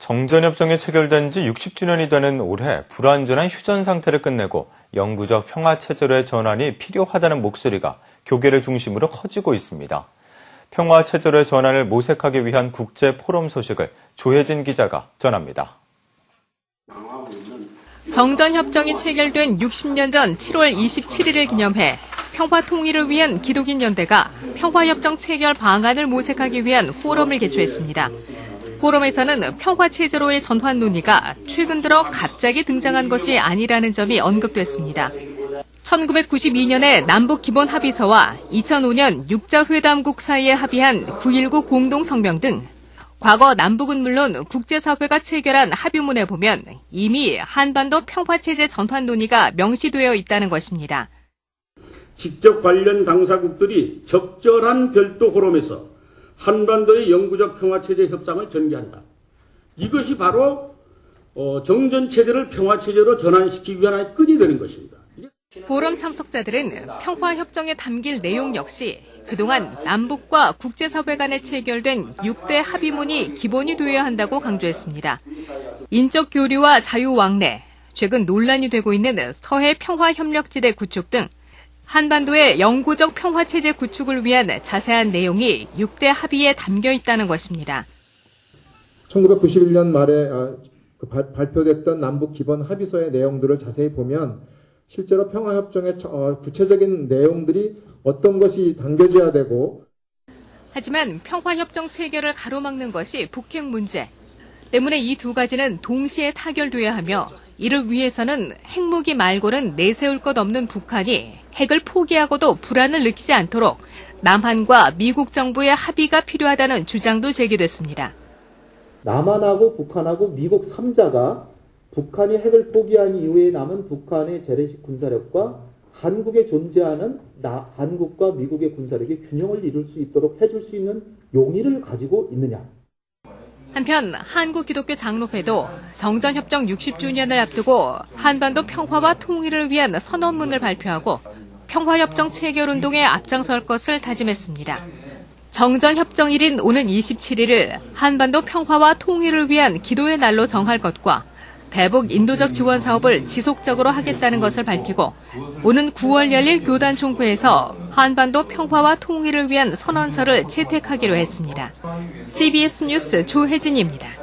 정전협정이 체결된 지 60주년이 되는 올해 불완전한 휴전 상태를 끝내고 영구적 평화체제로의 전환이 필요하다는 목소리가 교계를 중심으로 커지고 있습니다. 평화체제로의 전환을 모색하기 위한 국제 포럼 소식을 조혜진 기자가 전합니다. 정전협정이 체결된 60년 전 7월 27일을 기념해 평화통일을 위한 기독인 연대가 평화협정 체결 방안을 모색하기 위한 포럼을 개최했습니다. 포럼에서는 평화체제로의 전환 논의가 최근 들어 갑자기 등장한 것이 아니라는 점이 언급됐습니다. 1992년에 남북기본합의서와 2005년 육자회담국 사이에 합의한 9.19 공동성명 등 과거 남북은 물론 국제사회가 체결한 합의문에 보면 이미 한반도 평화체제 전환 논의가 명시되어 있다는 것입니다. 직접 관련 당사국들이 적절한 별도 포럼에서 한반도의 영구적 평화체제 협상을 전개한다. 이것이 바로 정전체제를 평화체제로 전환시키기 위한 하나의 끈이 되는 것입니다. 포럼 참석자들은 평화협정에 담길 내용 역시 그동안 남북과 국제사회 간에 체결된 6대 합의문이 기본이 되어야 한다고 강조했습니다. 인적 교류와 자유왕래, 최근 논란이 되고 있는 서해 평화협력지대 구축 등 한반도의 영구적 평화체제 구축을 위한 자세한 내용이 6대 합의에 담겨 있다는 것입니다. 1991년 말에 발표됐던 남북 기본 합의서의 내용들을 자세히 보면 실제로 평화협정의 구체적인 내용들이 어떤 것이 담겨져야 되고 하지만 평화협정 체결을 가로막는 것이 북핵 문제 때문에 이 두 가지는 동시에 타결돼야 하며 이를 위해서는 핵무기 말고는 내세울 것 없는 북한이 핵을 포기하고도 불안을 느끼지 않도록 남한과 미국 정부의 합의가 필요하다는 주장도 제기됐습니다. 남한하고 북한하고 미국 3자가 북한이 핵을 포기한 이후에 남은 북한의 재래식 군사력과 한국에 존재하는 한국과 미국의 군사력이 균형을 이룰 수 있도록 해줄 수 있는 용의를 가지고 있느냐. 한편 한국기독교 장로회도 정전협정 60주년을 앞두고 한반도 평화와 통일을 위한 선언문을 발표하고 평화협정 체결운동에 앞장설 것을 다짐했습니다. 정전협정일인 오는 27일을 한반도 평화와 통일을 위한 기도의 날로 정할 것과 대북 인도적 지원 사업을 지속적으로 하겠다는 것을 밝히고 오는 9월 열릴 교단 총회에서 한반도 평화와 통일을 위한 선언서를 채택하기로 했습니다. CBS 뉴스 조혜진입니다.